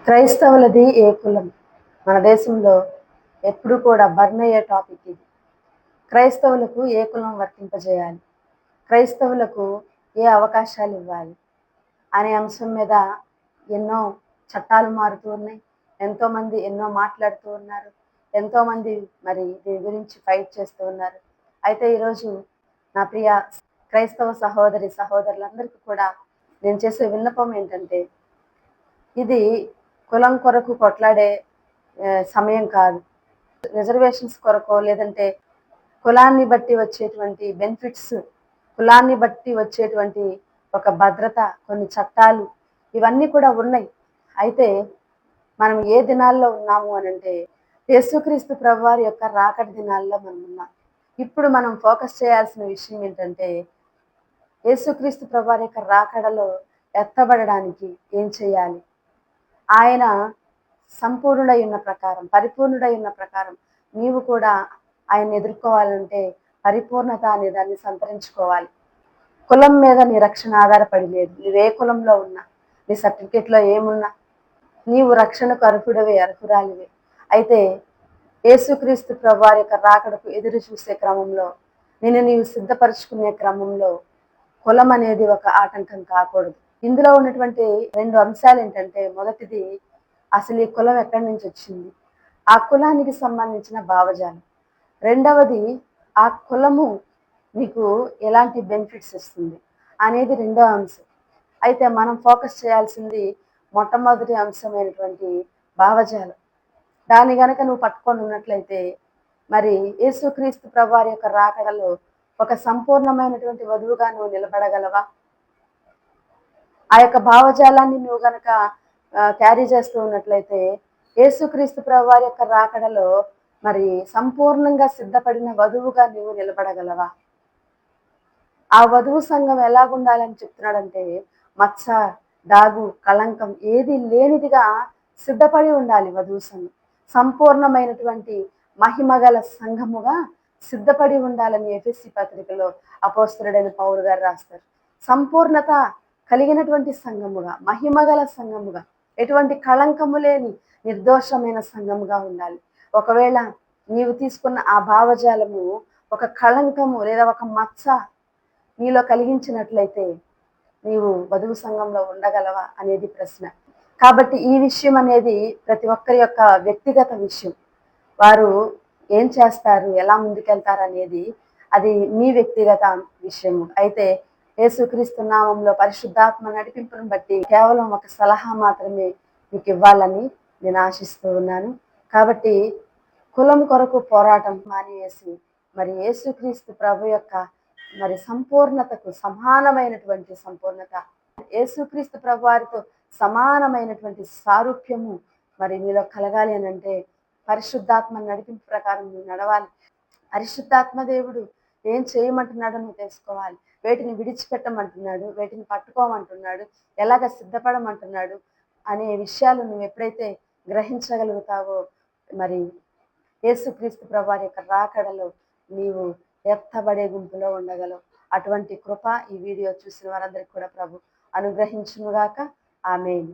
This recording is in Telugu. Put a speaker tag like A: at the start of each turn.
A: క్రైస్తవులది ఏ కులం? మన దేశంలో ఎప్పుడు కూడా బర్న్ అయ్యే టాపిక్ ఇది. క్రైస్తవులకు ఏ కులం వర్తింపజేయాలి? క్రైస్తవులకు ఏ అవకాశాలు ఇవ్వాలి? అనే అంశం మీద ఎన్నో చట్టాలు మారుతూ ఉన్నాయి. ఎంతోమంది ఎన్నో మాట్లాడుతూ ఉన్నారు. ఎంతోమంది మరి దీని గురించి ఫైట్ చేస్తూ ఉన్నారు. అయితే ఈరోజు నా ప్రియ క్రైస్తవ సహోదరి సహోదరులందరికీ కూడా నేను చేసే విన్నపం ఏంటంటే, ఇది కులం కొరకు కొట్లాడే సమయం కాదు. రిజర్వేషన్స్ కొరకో లేదంటే కులాన్ని బట్టి వచ్చేటువంటి బెనిఫిట్స్, కులాన్ని బట్టి వచ్చేటువంటి ఒక భద్రత, కొన్ని చట్టాలు ఇవన్నీ కూడా ఉన్నాయి. అయితే మనం ఏ దినాల్లో ఉన్నాము అనంటే, యేసుక్రీస్తు ప్రభువారి యొక్క రాకడ దినాల్లో మనం ఉన్నాం. ఇప్పుడు మనం ఫోకస్ చేయాల్సిన విషయం ఏంటంటే, యేసుక్రీస్తు ప్రభువారి యొక్క రాకడలో ఎత్తబడడానికి ఏం చేయాలి? ఆయన సంపూర్ణుడై ఉన్న ప్రకారం, పరిపూర్ణుడై ఉన్న ప్రకారం నీవు కూడా ఆయన్ని ఎదుర్కోవాలంటే పరిపూర్ణత అనే దాన్ని సంతరించుకోవాలి. కులం మీద నీ రక్షణ ఆధారపడి లేదు. నువ్వే కులంలో ఉన్నా, నీ సర్టిఫికేట్లో ఏమున్నా నీవు రక్షణకు అర్హుడవే, అర్హురాలివే. అయితే యేసుక్రీస్తు ప్రభువారి యొక్క రాకడకు ఎదురు చూసే క్రమంలో, నిన్ను నీవు సిద్ధపరచుకునే క్రమంలో కులం అనేది ఒక ఆటంకం కాకూడదు. ఇందులో ఉన్నటువంటి 2 అంశాలు ఏంటంటే, మొదటిది అసలు ఈ కులం ఎక్కడి నుంచి వచ్చింది, ఆ కులానికి సంబంధించిన భావజాలం. రెండవది, ఆ కులము నీకు ఎలాంటి బెనిఫిట్స్ ఇస్తుంది అనేది రెండో అంశం. అయితే మనం ఫోకస్ చేయాల్సింది మొట్టమొదటి అంశమైనటువంటి భావజాలం. దాన్ని గనక నువ్వు పట్టుకొని ఉన్నట్లయితే, మరి యేసుక్రీస్తు ప్రభువారి యొక్క రాకడలో ఒక సంపూర్ణమైనటువంటి వధువుగా నువ్వు నిలబడగలవా? ఆ యొక్క భావజాలాన్ని నువ్వు గనక క్యారీ చేస్తూ ఉన్నట్లయితే, యేసుక్రీస్తు ప్రభువారి యొక్క రాకడలో మరి సంపూర్ణంగా సిద్ధపడిన వధువుగా నువ్వు నిలబడగలవా? ఆ వధువు సంఘం ఎలాగుండాలని చెప్తున్నాడంటే, మచ్చ, డాగు, కళంకం ఏది లేనిదిగా సిద్ధపడి ఉండాలి వధువు సంఘం. సంపూర్ణమైనటువంటి మహిమగల సంఘముగా సిద్ధపడి ఉండాలని ఎఫెసీ పత్రికలో అపోస్తలుడైన పౌలు గారు రాస్తారు. సంపూర్ణత కలిగినటువంటి సంఘముగా, మహిమగల సంఘముగా, ఎటువంటి కళంకము లేని నిర్దోషమైన సంఘముగా ఉండాలి. ఒకవేళ నీవు తీసుకున్న ఆ భావజాలము ఒక కళంకము లేదా ఒక మచ్చ నీలో కలిగించినట్లయితే, నీవు వధువు సంఘంలో ఉండగలవా అనేది ప్రశ్న. కాబట్టి ఈ విషయం అనేది ప్రతి ఒక్కరి యొక్క వ్యక్తిగత విషయం. వారు ఏం చేస్తారు, ఎలా ముందుకెళ్తారు అనేది అది మీ వ్యక్తిగత విషయము. అయితే యేసుక్రీస్తు నామంలో పరిశుద్ధాత్మ నడిపింపును బట్టి కేవలం ఒక సలహా మాత్రమే మీకు ఇవ్వాలని నేను ఆశిస్తూ ఉన్నాను. కాబట్టి కులం కొరకు పోరాటం మానేసి మరి యేసుక్రీస్తు ప్రభు యొక్క మరి సంపూర్ణతకు సమానమైనటువంటి సంపూర్ణత, యేసుక్రీస్తు ప్రభు వారితో సమానమైనటువంటి సారూప్యము మరి నీలో కలగాలి అని అంటే పరిశుద్ధాత్మ నడిపింపు ప్రకారం నువ్వు నడవాలి. పరిశుద్ధాత్మ దేవుడు ఏం చేయమంటున్నాడో నువ్వు తెలుసుకోవాలి. వేటిని విడిచిపెట్టమంటున్నాడు, వేటిని పట్టుకోమంటున్నాడు, ఎలాగ సిద్ధపడమంటున్నాడు అనే విషయాలు నువ్వు ఎప్పుడైతే గ్రహించగలుగుతావో, మరి యేసుక్రీస్తు ప్రభువారి యొక్క రాకడలో నీవు ఎత్తబడే గుంపులో ఉండగలవు. అటువంటి కృప ఈ వీడియో చూసిన వారందరికీ కూడా ప్రభు అనుగ్రహించునుగాక. ఆమేన్.